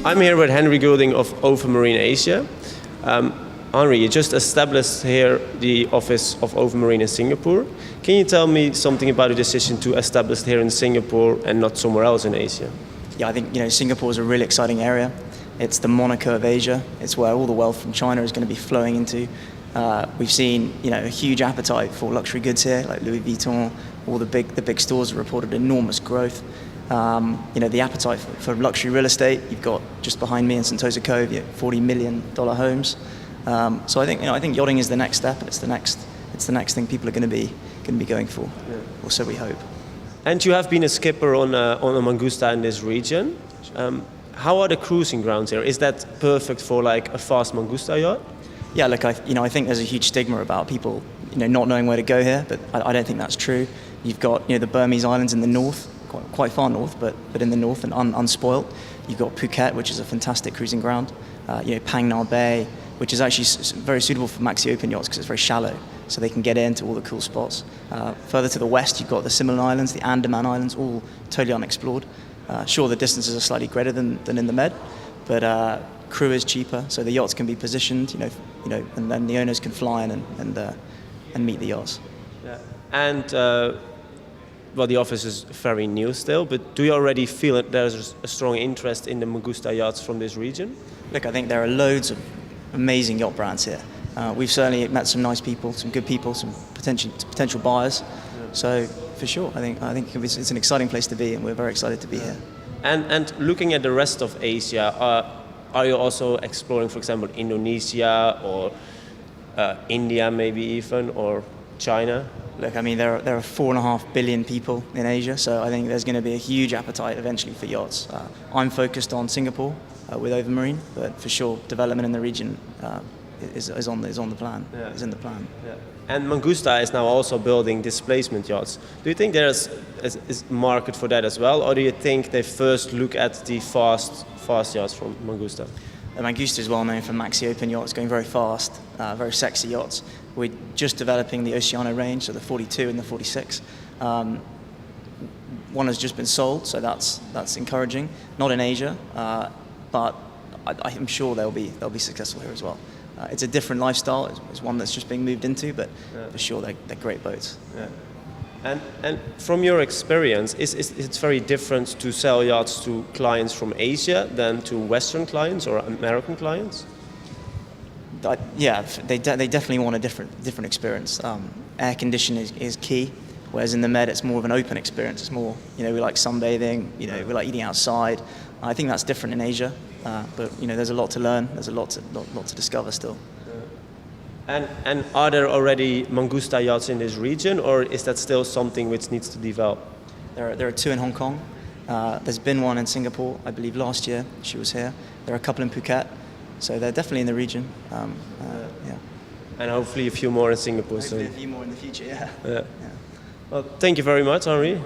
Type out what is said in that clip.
I'm here with Henry Goulding of Overmarine Asia. Henry, you just established here the office of Overmarine in Singapore. Can you tell me something about the decision to establish here in Singapore and not somewhere else in Asia? Yeah, I think Singapore is a really exciting area. It's the Monaco of Asia. It's where all the wealth from China is going to be flowing into. We've seen a huge appetite for luxury goods here, like Louis Vuitton. All the big stores have reported enormous growth. The appetite for luxury real estate. You've got just behind me in Sentosa Cove, $40 million homes. So I think yachting is the next step. It's the next thing people are going to be going for, or so we hope. And you have been a skipper on a Mongoose in this region. How are the cruising grounds here? Is that perfect for like a fast Mongoose yacht? Yeah, look, I think there's a huge stigma about people, not knowing where to go here, but I don't think that's true. You've got, the Burmese islands in the north, quite far north, but in the north and unspoilt. You've got Phuket, which is a fantastic cruising ground. Phang Nga Bay, which is actually very suitable for maxi open yachts because it's very shallow, so they can get into all the cool spots. Further to the west, you've got the Similan Islands, the Andaman Islands, all totally unexplored. Sure, the distances are slightly greater than in the Med, but crew is cheaper, so the yachts can be positioned, and then the owners can fly in and meet the yachts. Yeah. And the office is very new still, but do you already feel that there's a strong interest in the Mongoose yachts from this region? Look, I think there are loads of amazing yacht brands here. We've certainly met some nice people, some good people, some potential buyers. Yeah. So for sure, I think it's an exciting place to be, and we're very excited to be here. And looking at the rest of Asia, are you also exploring, for example, Indonesia or India, maybe even, or China? Look, I mean, there are 4.5 billion people in Asia, so I think there's going to be a huge appetite eventually for yachts. I'm focused on Singapore with Overmarine, but for sure, development in the region is on the plan. Yeah. Is in the plan. Yeah. And Mongoose is now also building displacement yachts. Do you think there's a market for that as well, or do you think they first look at the fast yachts from Mongoose? Mongoose is well known for maxi open yachts, going very fast, very sexy yachts. We're just developing the Oceano range, so the 42 and the 46. One has just been sold, so that's encouraging. Not in Asia, but I'm sure they'll be successful here as well. It's a different lifestyle. It's one that's just being moved into, but for sure they're great boats. Yeah. And from your experience, it's very different to sell yachts to clients from Asia than to Western clients or American clients? Yeah, they definitely want a different experience. Air conditioning is key, whereas in the Med it's more of an open experience. It's more, we like sunbathing, we like eating outside. I think that's different in Asia, but there's a lot to learn. There's a lot to discover still. And are there already Mongoose yachts in this region, or is that still something which needs to develop? There are 2 in Hong Kong. There's been one in Singapore, I believe last year. She was here. There are a couple in Phuket, so they're definitely in the region. Yeah. And hopefully a few more in Singapore Hopefully soon. a few more in the future. Yeah. Yeah. Well, thank you very much, Henri.